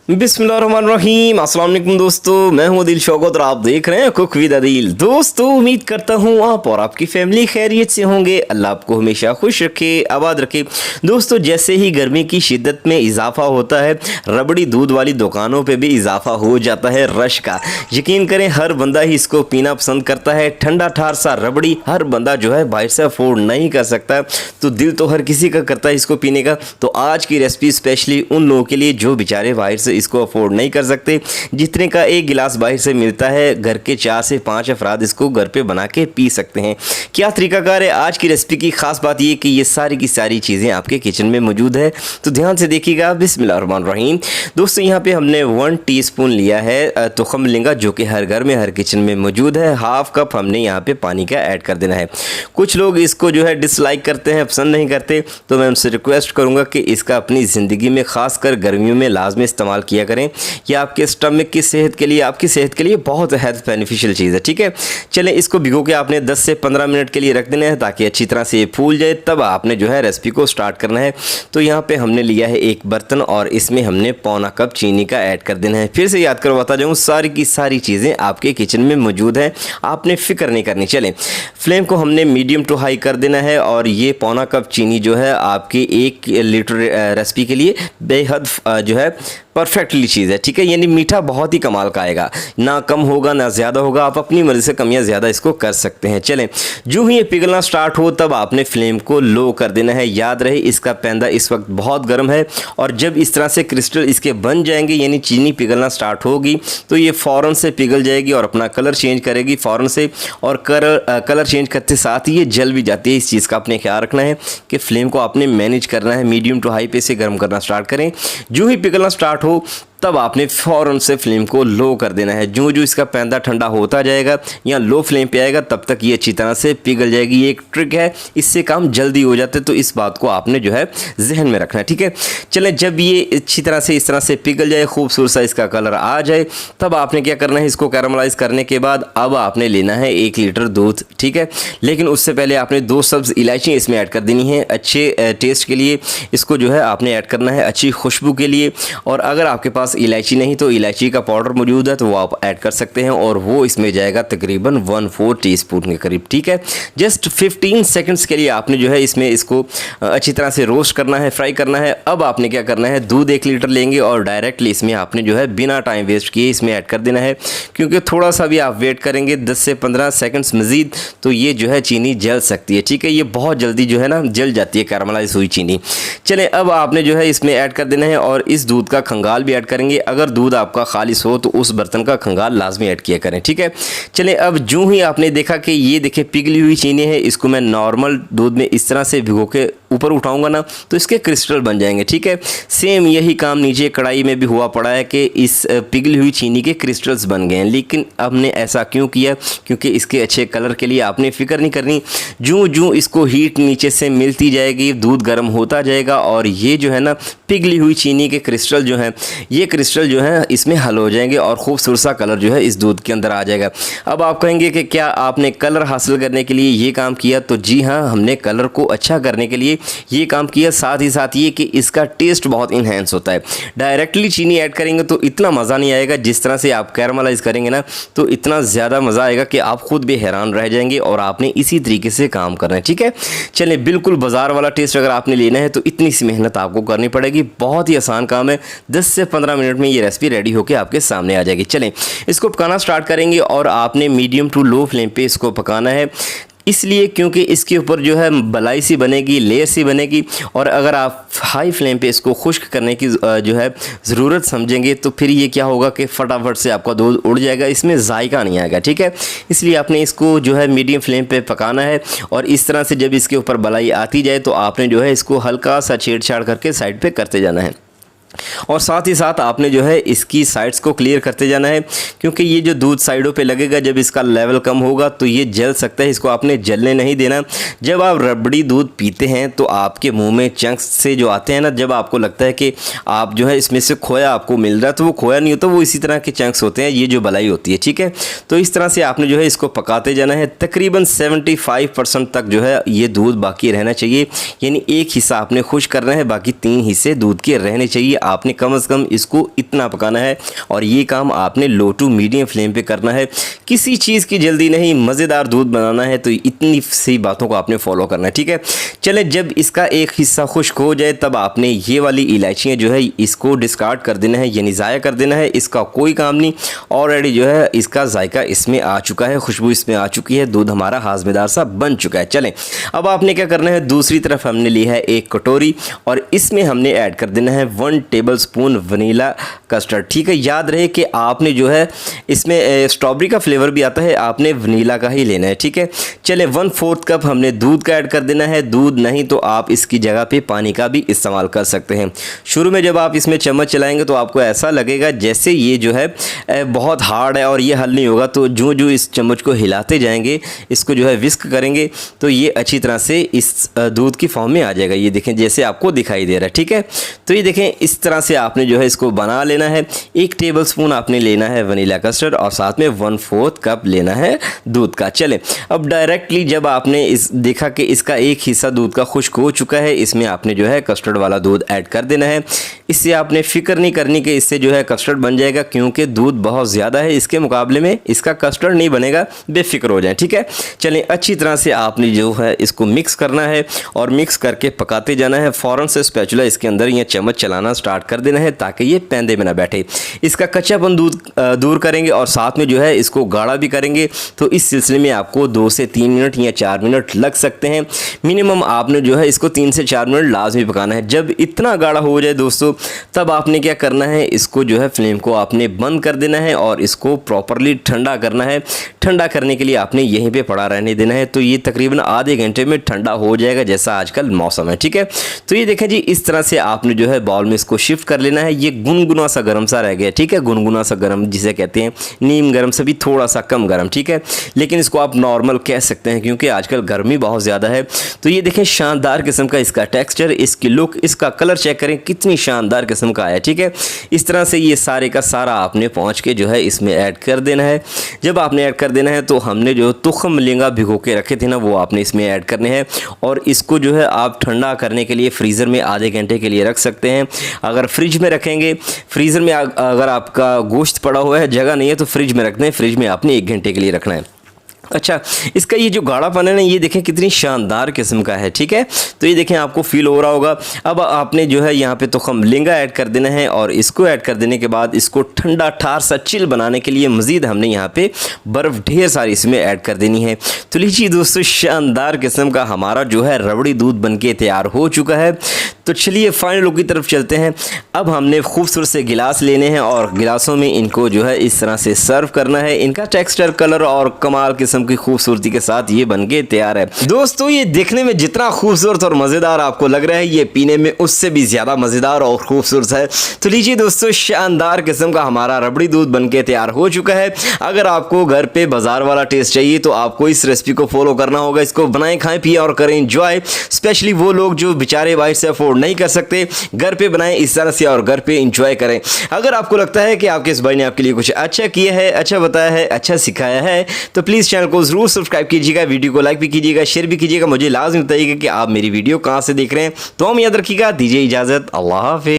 बिस्मिल्लाहिर्रहमानिर्रहीम। अस्सलाम वालेकुम दोस्तों, मैं हूं दिल शौकत और आप देख रहे हैं कुक विद अदील। दोस्तों, उम्मीद करता हूं आप और आपकी फैमिली खैरियत से होंगे। अल्लाह आपको हमेशा खुश रखे, आबाद रखे। दोस्तों, जैसे ही गर्मी की शिद्दत में इजाफा होता है, रबड़ी दूध वाली दुकानों पे भी इजाफा हो जाता है रश का। यकीन करें, हर बंदा ही इसको पीना पसंद करता है। ठंडा ठार सा रबड़ी हर बंदा जो है बाहर से अफोर्ड नहीं कर सकता, तो दिल तो हर किसी का करता है इसको पीने का। तो आज की रेसिपी स्पेशली उन लोगों के लिए जो बेचारे बाहर से इसको अफोर्ड नहीं कर सकते। जितने का एक गिलास बाहर से मिलता है, घर के 4 से 5 अफराद इसको घर पे बना के पी सकते हैं। क्या तरीकाकार है आज की रेसिपी की? खास बात ये कि ये सारी की सारी चीज़ें आपके किचन में मौजूद है, तो ध्यान से देखिएगा। बिस्मिल्लाहिर्रहमानिर्रहीम। दोस्तों, यहाँ पे हमने 1 टीस्पून लिया है तुखम लिंगा, जो कि हर घर में हर किचन में मौजूद है। हाफ कप हमने यहाँ पे पानी का ऐड कर देना है। कुछ लोग इसको जो है डिसलाइक करते हैं, पसंद नहीं करते, तो मैं उनसे रिक्वेस्ट करूँगा कि इसका अपनी ज़िंदगी में खासकर गर्मियों में लाजमी इस्तेमाल किया करें। ये आपके स्टमक की सेहत के लिए, आपकी सेहत के लिए बहुत हेल्थ बेनिफिशियल चीज़ है। ठीक है, चलें, इसको भिगो के आपने 10 से 15 मिनट के लिए रख देना है ताकि अच्छी तरह से ये फूल जाए। तब आपने जो है रेसिपी को स्टार्ट करना है। तो यहाँ पे हमने लिया है एक बर्तन और इसमें हमने पौना कप चीनी का ऐड कर देना है। फिर से याद करवाता जाऊँ, सारी की सारी चीज़ें आपके किचन में मौजूद हैं, आपने फिक्र नहीं करनी। चलें, फ्लेम को हमने मीडियम टू हाई कर देना है और ये पौना कप चीनी जो है आपकी 1 लीटर रेसिपी के लिए बेहद जो है परफेक्टली चीज़ है। ठीक है, यानी मीठा बहुत ही कमाल का आएगा, ना कम होगा ना ज़्यादा होगा। आप अपनी मर्ज़ी से कम या ज़्यादा इसको कर सकते हैं। चलें, जो ही ये पिघलना स्टार्ट हो तब आपने फ्लेम को लो कर देना है। याद रहे, इसका पैंदा इस वक्त बहुत गर्म है और जब इस तरह से क्रिस्टल इसके बन जाएंगे, यानी चीनी पिघलना स्टार्ट होगी, तो ये फ़ौरन से पिघल जाएगी और अपना कलर चेंज करेगी फ़ौरन से। और कलर चेंज करते साथ ही ये जल भी जाती है। इस चीज़ का आपने ख्याल रखना है कि फ्लेम को आपने मैनेज करना है, मीडियम टू हाई पे से गर्म करना स्टार्ट करें। जो ही पिघलना स्टार्ट हो तब आपने फ़ौरन से फ्लेम को लो कर देना है। जो जो इसका पैंदा ठंडा होता जाएगा या लो फ्लेम पे आएगा, तब तक ये अच्छी तरह से पिघल जाएगी। ये एक ट्रिक है, इससे काम जल्दी हो जाते, तो इस बात को आपने जो है जहन में रखना है। ठीक है, चलें, जब ये अच्छी तरह से इस तरह से पिघल जाए, खूबसूरत सा इसका कलर आ जाए, तब आपने क्या करना है, इसको कैरामलाइज़ करने के बाद अब आपने लेना है 1 लीटर दूध। ठीक है, लेकिन उससे पहले आपने 2 सब्ज़ इलायची इसमें ऐड कर देनी है अच्छे टेस्ट के लिए। इसको जो है आपने ऐड करना है अच्छी खुशबू के लिए। और अगर आपके पास इलायची नहीं तो इलायची का पाउडर मौजूद है, तो वो आप ऐड कर सकते हैं और वो इसमें जाएगा तकरीबन 1/4 टीस्पून के करीब। ठीक है, जस्ट 15 सेकंड्स के लिए आपने जो है इसमें इसको अच्छी तरह से रोस्ट करना है, फ्राई करना है। अब आपने क्या करना है, दूध 1 लीटर लेंगे और डायरेक्टली इसमें आपने जो है बिना टाइम वेस्ट किए इसमें ऐड कर देना है, क्योंकि थोड़ा सा भी आप वेट करेंगे 10 से 15 सेकंड्स मज़ीद, तो ये जो है चीनी जल सकती है। ठीक है, ये बहुत जल्दी जो है ना जल जाती है कैरामलाइज हुई चीनी। चलें, अब आपने जो है इसमें ऐड कर देना है और इस दूध का खंगाल भी ऐड करेंगे। अगर दूध आपका खालिश हो तो उस बर्तन का खंगाल लाजमी ऐड किया करें। ठीक है, चलें, अब जो ही आपने देखा कि ये देखिए पिघली हुई चीनी है, इसको मैं नॉर्मल दूध में इस तरह से भिगो के ऊपर उठाऊंगा ना, तो इसके क्रिस्टल बन जाएंगे। ठीक है, सेम यही काम नीचे कढ़ाई में भी हुआ पड़ा है कि इस पिघली हुई चीनी के क्रिस्टल्स बन गए हैं। लेकिन हमने ऐसा क्यों किया? क्योंकि इसके अच्छे कलर के लिए आपने फिक्र नहीं करनी। जो इसको हीट नीचे से मिलती जाएगी, दूध गर्म होता जाएगा और ये जो है ना पिघली हुई चीनी के क्रिस्टल जो हैं, ये क्रिस्टल जो है इसमें हल हो जाएंगे और खूबसूरत सा कलर जो है इस दूध के अंदर आ जाएगा। अब आप कहेंगे कि क्या आपने कलर हासिल करने के लिए ये काम किया? तो जी हाँ, हमने कलर को अच्छा करने के लिए ये काम किया। साथ ही साथ ये कि इसका टेस्ट बहुत इन्हेंस होता है। डायरेक्टली चीनी ऐड करेंगे तो इतना मज़ा नहीं आएगा, जिस तरह से आप कैरामलाइज़ करेंगे ना, तो इतना ज़्यादा मज़ा आएगा कि आप खुद भी हैरान रह जाएंगे। और आपने इसी तरीके से काम करना है। ठीक है, चलें, बिल्कुल बाज़ार वाला टेस्ट अगर आपने लेना है तो इतनी सी मेहनत आपको करनी पड़ेगी। बहुत ही आसान काम है, 10 से 15 मिनट में ये रेसिपी रेडी होकर आपके सामने आ जाएगी। चलें, इसको पकाना स्टार्ट करेंगे और आपने मीडियम टू लो फ्लेम पे इसको पकाना है, इसलिए क्योंकि इसके ऊपर जो है बलाई सी बनेगी, लेयर सी बनेगी। और अगर आप हाई फ्लेम पे इसको खुश्क करने की जो है ज़रूरत समझेंगे, तो फिर ये क्या होगा कि फटाफट से आपका दूध उड़ जाएगा, इसमें जायका नहीं आएगा। ठीक है, इसलिए आपने इसको जो है मीडियम फ्लेम पे पकाना है। और इस तरह से जब इसके ऊपर बलाई आती जाए तो आपने जो है इसको हल्का सा छेड़छाड़ करके साइड पे करते जाना है। और साथ ही साथ आपने जो है इसकी साइड्स को क्लियर करते जाना है, क्योंकि ये जो दूध साइडों पे लगेगा, जब इसका लेवल कम होगा तो ये जल सकता है। इसको आपने जलने नहीं देना। जब आप रबड़ी दूध पीते हैं तो आपके मुंह में चंक्स से जो आते हैं ना, जब आपको लगता है कि आप जो है इसमें से खोया आपको मिल रहा है, तो वो खोया नहीं होता, वो इसी तरह के चंक्स होते हैं, ये जो बलाई होती है। ठीक है, तो इस तरह से आपने जो है इसको पकाते जाना है। तकरीबन 75% तक जो है ये दूध बाकी रहना चाहिए, यानी एक हिस्सा आपने खुश करना है, बाकी 3 हिस्से दूध के रहने चाहिए। आपने कम से कम इसको इतना पकाना है और ये काम आपने लो टू मीडियम फ्लेम पे करना है। किसी चीज़ की जल्दी नहीं, मज़ेदार दूध बनाना है तो इतनी सी बातों को आपने फॉलो करना है, ठीक है। चले, जब इसका एक हिस्सा खुश्क हो जाए तब आपने ये वाली इलायचियाँ जो है इसको डिस्कार्ड कर देना है, यानी ज़ाया कर देना है। इसका कोई काम नहीं, ऑलरेडी जो है इसका जायका इसमें आ चुका है, खुशबू इसमें आ चुकी है, दूध हमारा हाजमेदार सा बन चुका है। चलें, अब आपने क्या करना है, दूसरी तरफ हमने ली है एक कटोरी और इसमें हमने ऐड कर देना है 1 टेबलस्पून वनीला कस्टर्ड, ठीक है। याद रहे कि आपने जो है इसमें स्ट्रॉबेरी का फ्लेवर भी आता है, आपने वनीला का ही लेना है, ठीक है। चले, 1/4 कप हमने दूध का ऐड कर देना है। दूध नहीं तो आप इसकी जगह पे पानी का भी इस्तेमाल कर सकते हैं। शुरू में जब आप इसमें चम्मच चलाएंगे तो आपको ऐसा लगेगा जैसे ये जो है बहुत हार्ड है और ये हल नहीं होगा, तो जो जो इस चम्मच को हिलाते जाएंगे, इसको जो है विस्क करेंगे तो ये अच्छी तरह से इस दूध की फॉर्म में आ जाएगा। ये देखें जैसे आपको दिखाई दे रहा है, ठीक है। तो ये देखें इस तरह से आपने जो है इसको बना लेना है। 1 टेबलस्पून आपने लेना है वनीला कस्टर्ड और साथ में 1/4 कप लेना है दूध का। चले, अब डायरेक्टली जब आपने इस देखा कि इसका एक हिस्सा दूध का खुश्क हो चुका है, इसमें आपने जो है कस्टर्ड वाला दूध ऐड कर देना है। इससे आपने फिक्र नहीं करनी कि इससे जो है कस्टर्ड बन जाएगा, क्योंकि दूध बहुत ज़्यादा है, इसके मुकाबले में इसका कस्टर्ड नहीं बनेगा, बेफिक्र हो जाए, ठीक है। चलें, अच्छी तरह से आपने जो है इसको मिक्स करना है और मिक्स करके पकाते जाना है। फ़ौरन से स्पैचुला इसके अंदर या चम्मच चलाना स्टार्ट कर देना है ताकि ये पैंदे में ना बैठे। इसका कच्चापन दूर करेंगे और साथ में जो है इसको गाढ़ा भी करेंगे, तो इस सिलसिले में आपको 2 से 3 मिनट या 4 मिनट लग सकते हैं। मिनिमम आपने जो है इसको 3 से 4 मिनट लाजमी पकाना है। जब इतना गाढ़ा हो जाए दोस्तों, तब आपने क्या करना है, इसको जो है फ्लेम को आपने बंद कर देना है और इसको प्रॉपरली ठंडा करना है। ठंडा करने के लिए आपने यहीं पे पड़ा रहने देना है, तो ये तकरीबन आधे घंटे में ठंडा हो जाएगा जैसा आजकल मौसम है, ठीक है। तो ये देखें जी, इस तरह से आपने जो है बाउल में इसको शिफ्ट कर लेना है। ये गुनगुना सा गर्म सा रह गया, ठीक है, गुनगुना सा गर्म जिसे कहते हैं, नीम गर्म से भी थोड़ा सा कम गर्म, ठीक है, लेकिन इसको आप नॉर्मल कह सकते हैं क्योंकि आजकल गर्मी बहुत ज़्यादा है। तो ये देखें शानदार किस्म का इसका टेक्सचर, इसकी लुक, इसका कलर चेक करें कितनी शानदार किस्म का आया, ठीक है। इस तरह से ये सारे का सारा आपने पहुँच के जो है इसमें ऐड कर देना है। जब आपने ऐड कर देना है तो हमने जो तुख्म लिंगा भिगो के रखे थे ना, वो आपने इसमें ऐड करने हैं और इसको जो है आप ठंडा करने के लिए फ्रीज़र में आधे घंटे के लिए रख सकते हैं। अगर फ्रिज में रखेंगे, फ्रीज़र में अगर आपका गोश्त पड़ा हुआ है, जगह नहीं है तो फ्रिज में रख दें, फ्रिज में आपने 1 घंटे के लिए रखना है। अच्छा, इसका ये जो गाढ़ापन है ना, ये देखें कितनी शानदार किस्म का है, ठीक है। तो ये देखें आपको फील हो रहा होगा। अब आपने जो है यहाँ पे तो खमलिंगा ऐड कर देना है और इसको ऐड कर देने के बाद इसको ठंडा ठार सा चिल बनाने के लिए मज़ीद हमने यहाँ पे बर्फ़ ढेर सारी इसमें ऐड कर देनी है। तो लीजिए दोस्तों, शानदार किस्म का हमारा जो है रबड़ी दूध बन के तैयार हो चुका है। तो चलिए फाइनल लुक की तरफ चलते हैं। अब हमने खूबसूरत से गिलास लेने हैं और गिलासों में इनको जो है इस तरह से सर्व करना है। इनका टेक्सचर, कलर और कमाल किस्म की खूबसूरती के साथ ये बन के तैयार है। दोस्तों, ये देखने में जितना खूबसूरत और मज़ेदार आपको लग रहा है, ये पीने में उससे भी ज़्यादा मज़ेदार और खूबसूरत है। तो लीजिए दोस्तों, शानदार किस्म का हमारा रबड़ी दूध बन के तैयार हो चुका है। अगर आपको घर पे बाजार वाला टेस्ट चाहिए तो आपको इस रेसिपी को फॉलो करना होगा। इसको बनाएं, खाएं, पिए और करें एंजॉय। स्पेशली वो लोग जो बेचारे बाहर से अफोर्ड नहीं कर सकते, घर पे बनाएं इस तरह से और घर पे एंजॉय करें। अगर आपको लगता है कि आपके इस भाई ने आपके लिए कुछ अच्छा किया है, अच्छा बताया है, अच्छा सिखाया है, तो प्लीज़ चैनल को ज़रूर सब्सक्राइब कीजिएगा, वीडियो को लाइक भी कीजिएगा, शेयर भी कीजिएगा। मुझे लाज़िम बताइएगा कि आप मेरी वीडियो कहाँ से देख रहे हैं। तो हम याद रखिएगा, दीजिए इजाज़त, अल्लाह हाफ़िज़।